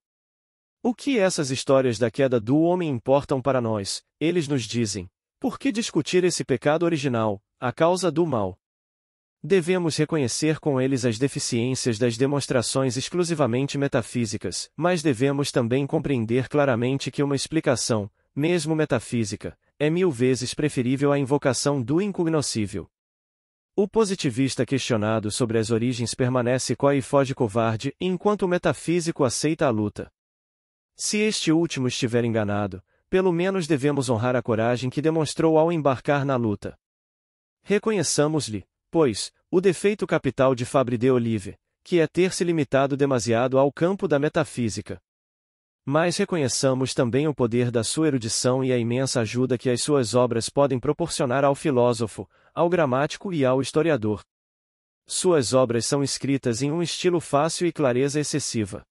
O que essas histórias da queda do homem importam para nós? Eles nos dizem: por que discutir esse pecado original, a causa do mal? Devemos reconhecer com eles as deficiências das demonstrações exclusivamente metafísicas, mas devemos também compreender claramente que uma explicação, mesmo metafísica, é 1000 vezes preferível à invocação do incognoscível. O positivista questionado sobre as origens permanece coy e foge covarde, enquanto o metafísico aceita a luta. Se este último estiver enganado, pelo menos devemos honrar a coragem que demonstrou ao embarcar na luta. Reconheçamos-lhe, pois, o defeito capital de Fabre de Olive, que é ter se limitado demasiado ao campo da metafísica. Mas reconheçamos também o poder da sua erudição e a imensa ajuda que as suas obras podem proporcionar ao filósofo, ao gramático e ao historiador. Suas obras são escritas em um estilo fácil e clareza excessiva.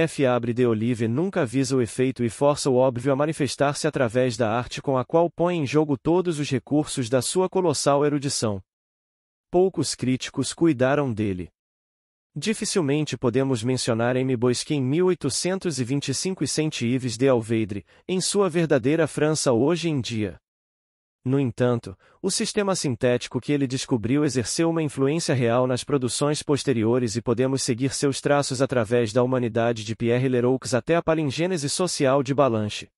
Fabre de Olive nunca visa o efeito e força o óbvio a manifestar-se através da arte com a qual põe em jogo todos os recursos da sua colossal erudição. Poucos críticos cuidaram dele. Dificilmente podemos mencionar M. Boesque em 1825 e Saint-Yves de Alveidre, em sua verdadeira França hoje em dia. No entanto, o sistema sintético que ele descobriu exerceu uma influência real nas produções posteriores e podemos seguir seus traços através da humanidade de Pierre Leroux até a palingênese social de Ballanche.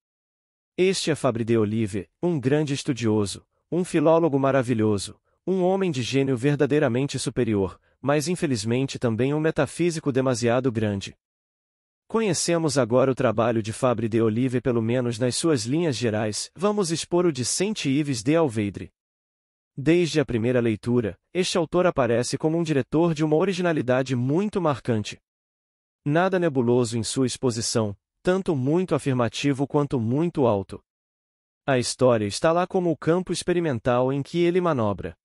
Este é Fabre de Olive, um grande estudioso, um filólogo maravilhoso, um homem de gênio verdadeiramente superior, mas infelizmente também um metafísico demasiado grande. Conhecemos agora o trabalho de Fabre de Olive pelo menos nas suas linhas gerais, vamos expor o de Saint-Yves de Alveidre. Desde a primeira leitura, este autor aparece como um diretor de uma originalidade muito marcante. Nada nebuloso em sua exposição, tanto muito afirmativo quanto muito alto. A história está lá como o campo experimental em que ele manobra.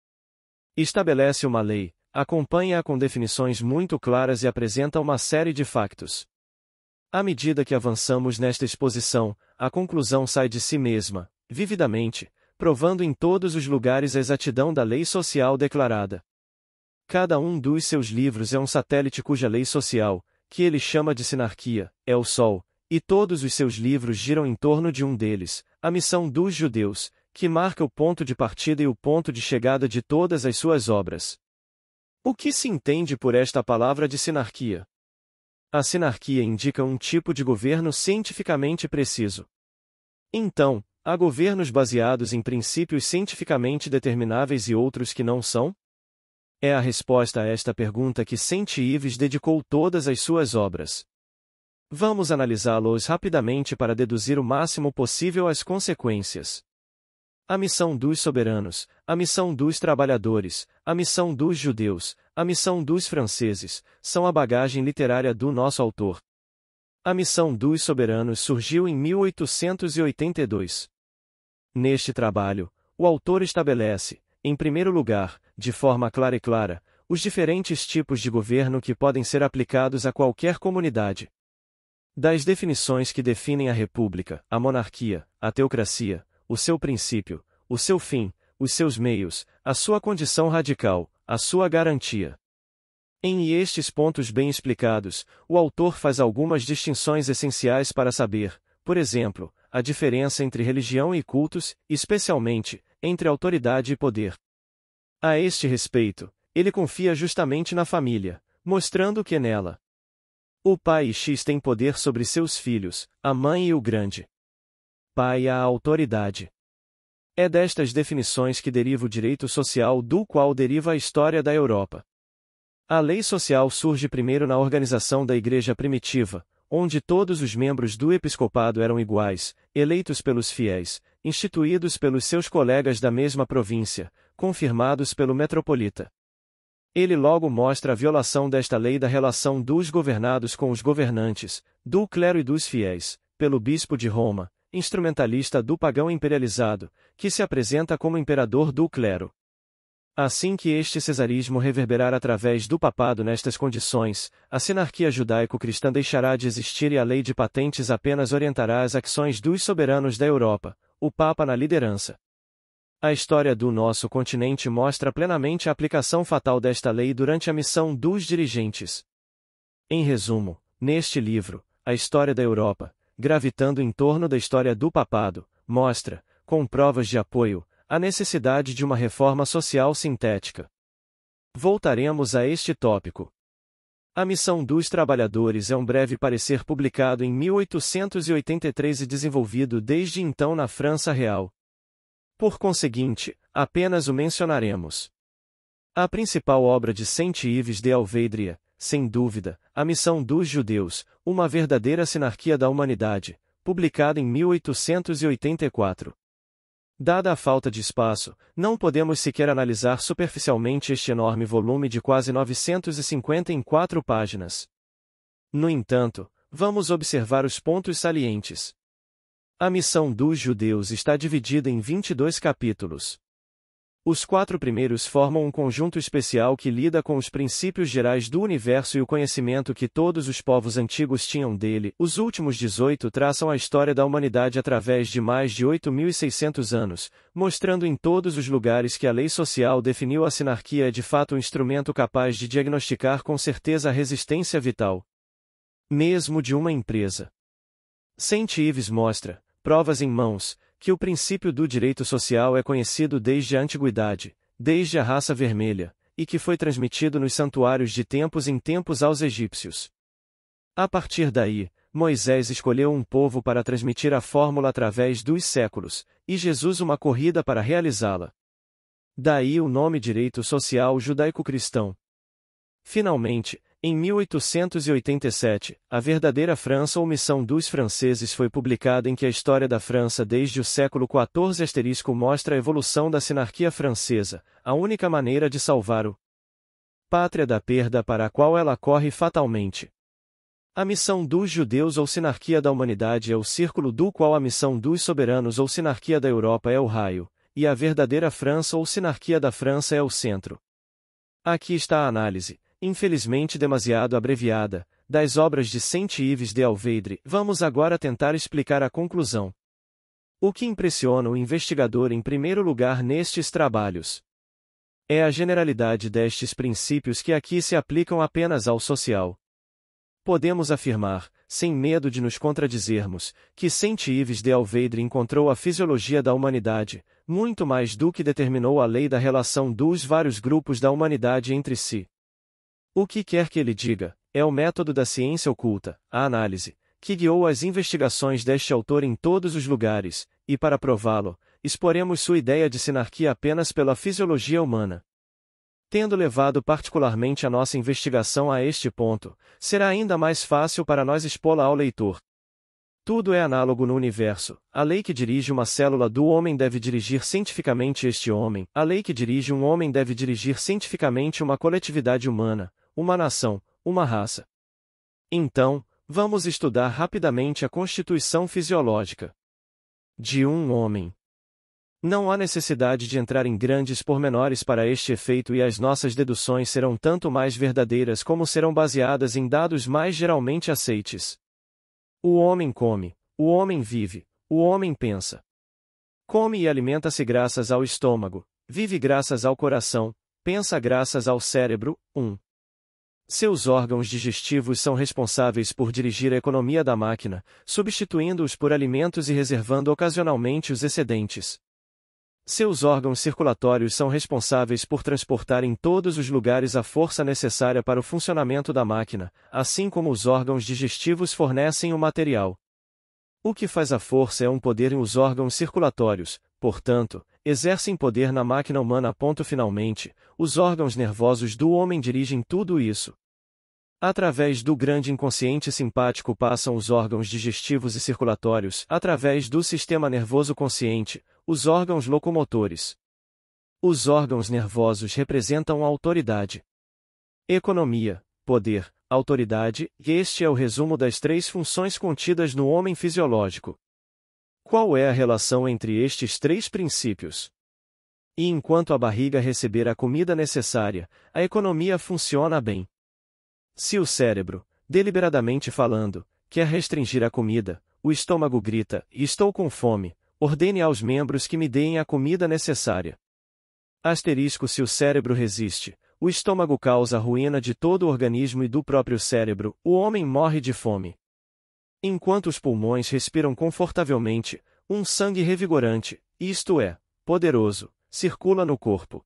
Estabelece uma lei, acompanha-a com definições muito claras e apresenta uma série de factos. À medida que avançamos nesta exposição, a conclusão sai de si mesma, vividamente, provando em todos os lugares a exatidão da lei social declarada. Cada um dos seus livros é um satélite cuja lei social, que ele chama de sinarquia, é o Sol, e todos os seus livros giram em torno de um deles, a missão dos judeus, que marca o ponto de partida e o ponto de chegada de todas as suas obras. O que se entende por esta palavra de sinarquia? A sinarquia indica um tipo de governo cientificamente preciso. Então, há governos baseados em princípios cientificamente determináveis e outros que não são? É a resposta a esta pergunta que Saint-Yves dedicou todas as suas obras. Vamos analisá-los rapidamente para deduzir o máximo possível as consequências. A missão dos soberanos, a missão dos trabalhadores, a missão dos judeus, a missão dos franceses, são a bagagem literária do nosso autor. A missão dos soberanos surgiu em 1882. Neste trabalho, o autor estabelece, em primeiro lugar, de forma clara, os diferentes tipos de governo que podem ser aplicados a qualquer comunidade. Das definições que definem a república, a monarquia, a teocracia, o seu princípio, o seu fim, os seus meios, a sua condição radical, a sua garantia. Em estes pontos bem explicados, o autor faz algumas distinções essenciais para saber, por exemplo, a diferença entre religião e cultos, especialmente, entre autoridade e poder. A este respeito, ele confia justamente na família, mostrando que nela o pai X tem poder sobre seus filhos, a mãe e o grande pai a autoridade. É destas definições que deriva o direito social do qual deriva a história da Europa. A lei social surge primeiro na organização da Igreja primitiva, onde todos os membros do episcopado eram iguais, eleitos pelos fiéis, instituídos pelos seus colegas da mesma província, confirmados pelo metropolita. Ele logo mostra a violação desta lei da relação dos governados com os governantes, do clero e dos fiéis, pelo bispo de Roma, instrumentalista do pagão imperializado, que se apresenta como imperador do clero. Assim que este cesarismo reverberar através do papado nestas condições, a sinarquia judaico-cristã deixará de existir e a lei de patentes apenas orientará as ações dos soberanos da Europa, o Papa na liderança. A história do nosso continente mostra plenamente a aplicação fatal desta lei durante a missão dos dirigentes. Em resumo, neste livro, a história da Europa, gravitando em torno da história do papado, mostra, com provas de apoio, a necessidade de uma reforma social sintética. Voltaremos a este tópico. A Missão dos Trabalhadores é um breve parecer publicado em 1883 e desenvolvido desde então na França Real. Por conseguinte, apenas o mencionaremos. A principal obra de Saint-Yves de Alveidre, sem dúvida, A Missão dos Judeus, uma verdadeira sinarquia da humanidade, publicada em 1884. Dada a falta de espaço, não podemos sequer analisar superficialmente este enorme volume de quase 954 páginas. No entanto, vamos observar os pontos salientes. A missão dos judeus está dividida em 22 capítulos. Os 4 primeiros formam um conjunto especial que lida com os princípios gerais do universo e o conhecimento que todos os povos antigos tinham dele. Os últimos 18 traçam a história da humanidade através de mais de 8.600 anos, mostrando em todos os lugares que a lei social definiu a sinarquia é de fato um instrumento capaz de diagnosticar com certeza a resistência vital, mesmo de uma empresa. Saint-Yves mostra, provas em mãos, que o princípio do direito social é conhecido desde a antiguidade, desde a raça vermelha, e que foi transmitido nos santuários de tempos em tempos aos egípcios. A partir daí, Moisés escolheu um povo para transmitir a fórmula através dos séculos, e Jesus uma corrida para realizá-la. Daí o nome direito social judaico-cristão. Finalmente, em 1887, a verdadeira França ou Missão dos Franceses foi publicada em que a história da França desde o século XIV mostra a evolução da sinarquia francesa, a única maneira de salvar o pátria da perda para a qual ela corre fatalmente. A missão dos judeus ou sinarquia da humanidade é o círculo do qual a missão dos soberanos ou sinarquia da Europa é o raio, e a verdadeira França ou sinarquia da França é o centro. Aqui está a análise, infelizmente demasiado abreviada, das obras de Saint-Yves de Alveidre. Vamos agora tentar explicar a conclusão. O que impressiona o investigador em primeiro lugar nestes trabalhos é a generalidade destes princípios que aqui se aplicam apenas ao social. Podemos afirmar, sem medo de nos contradizermos, que Saint-Yves de Alveidre encontrou a fisiologia da humanidade, muito mais do que determinou a lei da relação dos vários grupos da humanidade entre si. O que quer que ele diga, é o método da ciência oculta, a análise, que guiou as investigações deste autor em todos os lugares, e para prová-lo, exporemos sua ideia de sinarquia apenas pela fisiologia humana. Tendo levado particularmente a nossa investigação a este ponto, será ainda mais fácil para nós expô-la ao leitor. Tudo é análogo no universo. A lei que dirige uma célula do homem deve dirigir cientificamente este homem. A lei que dirige um homem deve dirigir cientificamente uma coletividade humana, uma nação, uma raça. Então, vamos estudar rapidamente a constituição fisiológica de um homem. Não há necessidade de entrar em grandes pormenores para este efeito e as nossas deduções serão tanto mais verdadeiras como serão baseadas em dados mais geralmente aceites. O homem come, o homem vive, o homem pensa. Come e alimenta-se graças ao estômago, vive graças ao coração, pensa graças ao cérebro. 1. Seus órgãos digestivos são responsáveis por dirigir a economia da máquina, substituindo-os por alimentos e reservando ocasionalmente os excedentes. Seus órgãos circulatórios são responsáveis por transportar em todos os lugares a força necessária para o funcionamento da máquina, assim como os órgãos digestivos fornecem o material. O que faz a força é um poder em os órgãos circulatórios, portanto, exercem poder na máquina humana. Finalmente, os órgãos nervosos do homem dirigem tudo isso. Através do grande inconsciente simpático passam os órgãos digestivos e circulatórios, através do sistema nervoso consciente, os órgãos locomotores. Os órgãos nervosos representam a autoridade. Economia, poder, autoridade, e este é o resumo das três funções contidas no homem fisiológico. Qual é a relação entre estes três princípios? E enquanto a barriga receber a comida necessária, a economia funciona bem. Se o cérebro, deliberadamente falando, quer restringir a comida, o estômago grita: estou com fome, ordene aos membros que me deem a comida necessária. Asterisco: se o cérebro resiste, o estômago causa a ruína de todo o organismo e do próprio cérebro, o homem morre de fome. Enquanto os pulmões respiram confortavelmente, um sangue revigorante, isto é, poderoso, circula no corpo.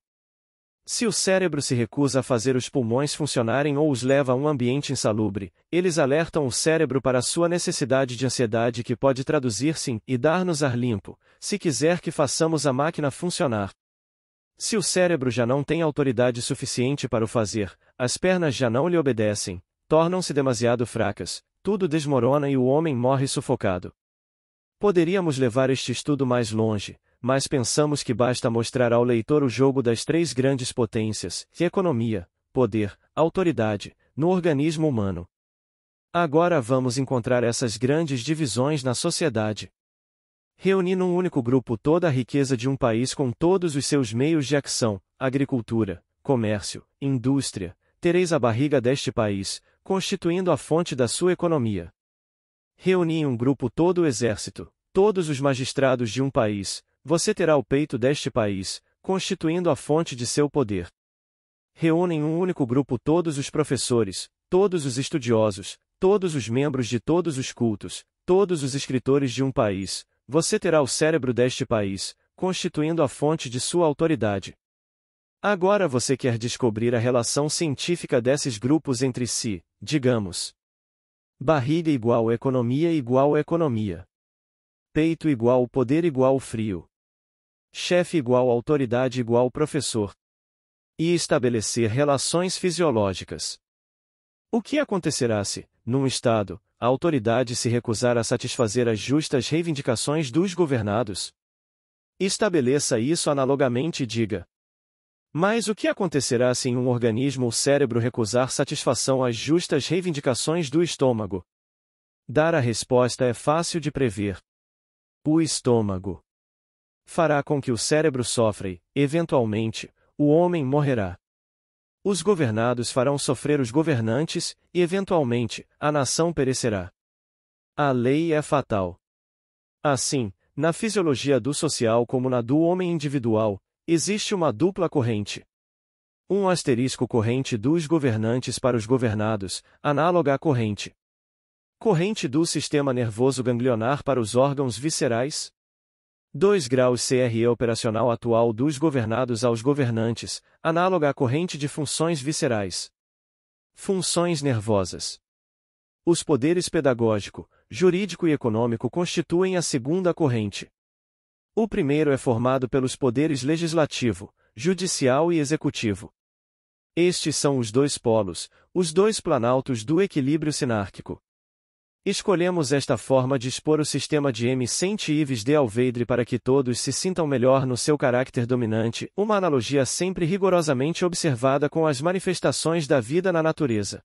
Se o cérebro se recusa a fazer os pulmões funcionarem ou os leva a um ambiente insalubre, eles alertam o cérebro para a sua necessidade de ansiedade, que pode traduzir-se em e dar-nos ar limpo, se quiser que façamos a máquina funcionar. Se o cérebro já não tem autoridade suficiente para o fazer, as pernas já não lhe obedecem, tornam-se demasiado fracas, tudo desmorona e o homem morre sufocado. Poderíamos levar este estudo mais longe, mas pensamos que basta mostrar ao leitor o jogo das três grandes potências, economia, poder, autoridade, no organismo humano. Agora vamos encontrar essas grandes divisões na sociedade. Reunir num único grupo toda a riqueza de um país com todos os seus meios de ação, agricultura, comércio, indústria, tereis a barriga deste país, constituindo a fonte da sua economia. Reunir em um grupo todo o exército, todos os magistrados de um país, você terá o peito deste país, constituindo a fonte de seu poder. Reúne em um único grupo todos os professores, todos os estudiosos, todos os membros de todos os cultos, todos os escritores de um país, você terá o cérebro deste país, constituindo a fonte de sua autoridade. Agora você quer descobrir a relação científica desses grupos entre si, digamos. Barriga igual economia igual economia. Peito igual poder igual frio. Chefe igual autoridade igual professor. E estabelecer relações fisiológicas. O que acontecerá se, num Estado, a autoridade se recusar a satisfazer as justas reivindicações dos governados? Estabeleça isso analogamente e diga. Mas o que acontecerá se em um organismo o cérebro recusar satisfação às justas reivindicações do estômago? Dar a resposta é fácil de prever. O estômago fará com que o cérebro sofra e, eventualmente, o homem morrerá. Os governados farão sofrer os governantes, e eventualmente, a nação perecerá. A lei é fatal. Assim, na fisiologia do social como na do homem individual, existe uma dupla corrente. Um asterisco corrente dos governantes para os governados, análoga à corrente do sistema nervoso ganglionar para os órgãos viscerais. 2 graus CRE operacional atual dos governados aos governantes, análoga à corrente de funções viscerais. Funções nervosas. Os poderes pedagógico, jurídico e econômico constituem a segunda corrente. O primeiro é formado pelos poderes legislativo, judicial e executivo. Estes são os dois polos, os dois planaltos do equilíbrio sinárquico. Escolhemos esta forma de expor o sistema de M. Saint-Yves de Alveidre para que todos se sintam melhor no seu caráter dominante, uma analogia sempre rigorosamente observada com as manifestações da vida na natureza.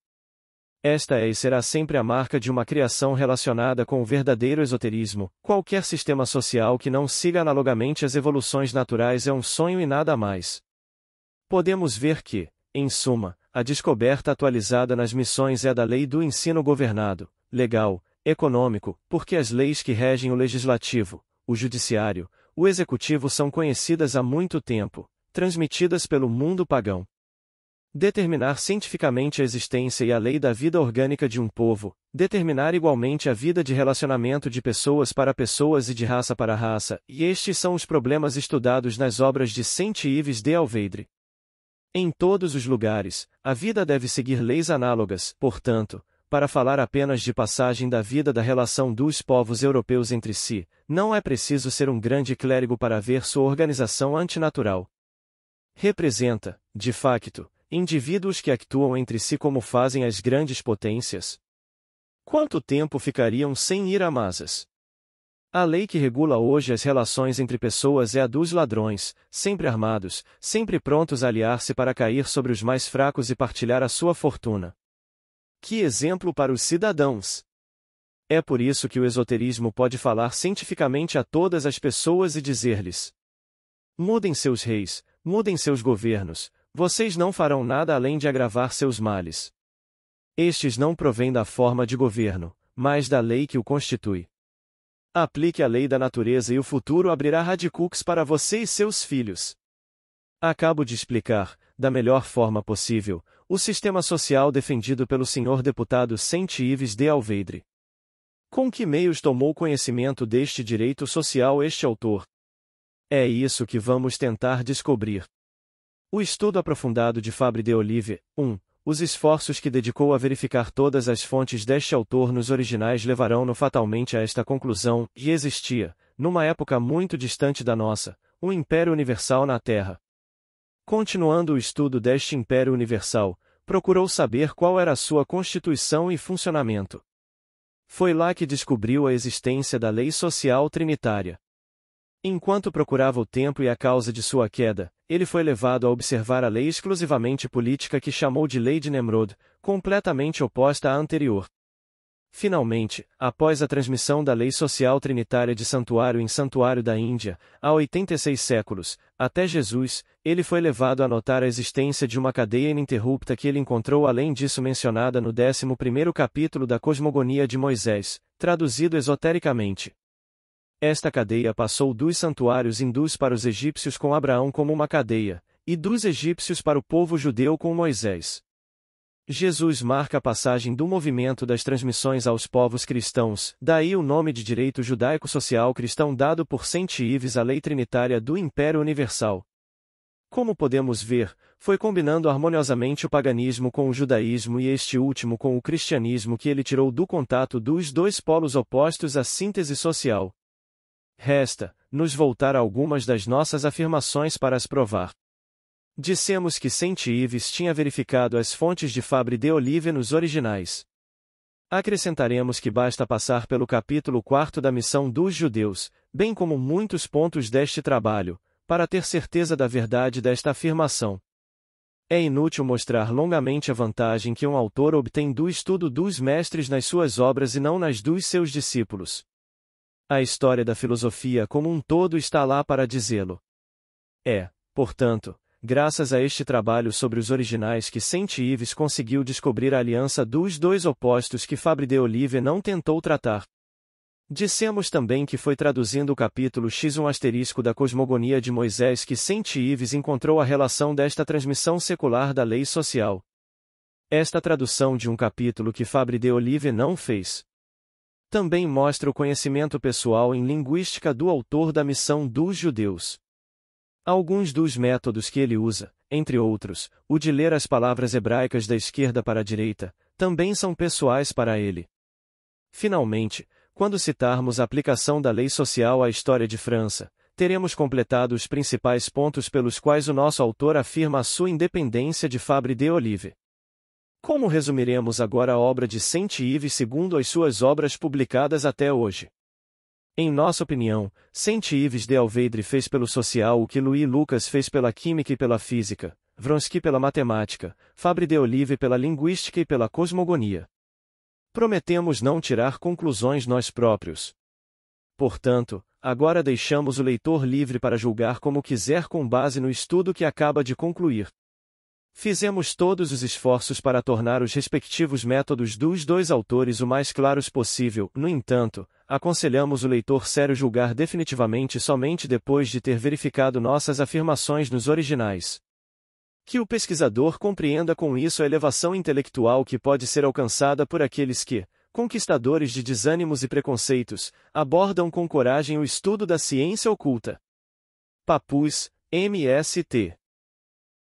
Esta é e será sempre a marca de uma criação relacionada com o verdadeiro esoterismo. Qualquer sistema social que não siga analogamente as evoluções naturais é um sonho e nada mais. Podemos ver que, em suma, a descoberta atualizada nas missões é da lei do ensino governado, legal, econômico, porque as leis que regem o legislativo, o judiciário, o executivo são conhecidas há muito tempo, transmitidas pelo mundo pagão. Determinar cientificamente a existência e a lei da vida orgânica de um povo, determinar igualmente a vida de relacionamento de pessoas para pessoas e de raça para raça, e estes são os problemas estudados nas obras de Saint-Yves de Alveidre. Em todos os lugares, a vida deve seguir leis análogas, portanto, para falar apenas de passagem da vida da relação dos povos europeus entre si, não é preciso ser um grande clérigo para ver sua organização antinatural. Representa, de facto, indivíduos que actuam entre si como fazem as grandes potências. Quanto tempo ficariam sem ir a Masas? A lei que regula hoje as relações entre pessoas é a dos ladrões, sempre armados, sempre prontos a aliar-se para cair sobre os mais fracos e partilhar a sua fortuna. Que exemplo para os cidadãos! É por isso que o esoterismo pode falar cientificamente a todas as pessoas e dizer-lhes: mudem seus reis, mudem seus governos, vocês não farão nada além de agravar seus males. Estes não provêm da forma de governo, mas da lei que o constitui. Aplique a lei da natureza e o futuro abrirá radicux para você e seus filhos. Acabo de explicar, da melhor forma possível, o sistema social defendido pelo senhor deputado Saint-Yves de Alveidre. Com que meios tomou conhecimento deste direito social este autor? É isso que vamos tentar descobrir. O estudo aprofundado de Fabre de Olive, 1. Os esforços que dedicou a verificar todas as fontes deste autor nos originais levarão-no fatalmente a esta conclusão, que existia, numa época muito distante da nossa, um império universal na Terra. Continuando o estudo deste império universal, procurou saber qual era a sua constituição e funcionamento. Foi lá que descobriu a existência da lei social trinitária. Enquanto procurava o tempo e a causa de sua queda, ele foi levado a observar a lei exclusivamente política que chamou de Lei de Nemrod, completamente oposta à anterior. Finalmente, após a transmissão da lei social trinitária de santuário em santuário da Índia, há 86 séculos, até Jesus, ele foi levado a notar a existência de uma cadeia ininterrupta que ele encontrou além disso mencionada no 11º capítulo da Cosmogonia de Moisés, traduzido esotericamente. Esta cadeia passou dos santuários hindus para os egípcios com Abraão como uma cadeia, e dos egípcios para o povo judeu com Moisés. Jesus marca a passagem do movimento das transmissões aos povos cristãos, daí o nome de direito judaico-social cristão dado por Saint-Yves à lei trinitária do Império Universal. Como podemos ver, foi combinando harmoniosamente o paganismo com o judaísmo e este último com o cristianismo que ele tirou do contato dos dois polos opostos a síntese social. Resta, nos voltar a algumas das nossas afirmações para as provar. Dissemos que Saint-Yves tinha verificado as fontes de Fabre de Olive nos originais. Acrescentaremos que basta passar pelo capítulo 4 da missão dos judeus, bem como muitos pontos deste trabalho, para ter certeza da verdade desta afirmação. É inútil mostrar longamente a vantagem que um autor obtém do estudo dos mestres nas suas obras e não nas dos seus discípulos. A história da filosofia como um todo está lá para dizê-lo. É, portanto, graças a este trabalho sobre os originais que Saint-Yves conseguiu descobrir a aliança dos dois opostos que Fabre de Olive não tentou tratar. Dissemos também que foi traduzindo o capítulo X1 da Cosmogonia de Moisés que Saint-Yves encontrou a relação desta transmissão secular da lei social. Esta tradução de um capítulo que Fabre de Olive não fez. Também mostra o conhecimento pessoal em linguística do autor da missão dos judeus. Alguns dos métodos que ele usa, entre outros, o de ler as palavras hebraicas da esquerda para a direita, também são pessoais para ele. Finalmente, quando citarmos a aplicação da lei social à história de França, teremos completado os principais pontos pelos quais o nosso autor afirma a sua independência de Fabre de Olive. Como resumiremos agora a obra de Saint-Yves segundo as suas obras publicadas até hoje? Em nossa opinião, Saint-Yves de Alveidre fez pelo social o que Louis Lucas fez pela química e pela física, Vronsky pela matemática, Fabre de Olive pela linguística e pela cosmogonia. Prometemos não tirar conclusões nós próprios. Portanto, agora deixamos o leitor livre para julgar como quiser com base no estudo que acaba de concluir. Fizemos todos os esforços para tornar os respectivos métodos dos dois autores o mais claros possível, no entanto, aconselhamos o leitor sério julgar definitivamente somente depois de ter verificado nossas afirmações nos originais. Que o pesquisador compreenda com isso a elevação intelectual que pode ser alcançada por aqueles que, conquistadores de desânimos e preconceitos, abordam com coragem o estudo da ciência oculta. Papus, MST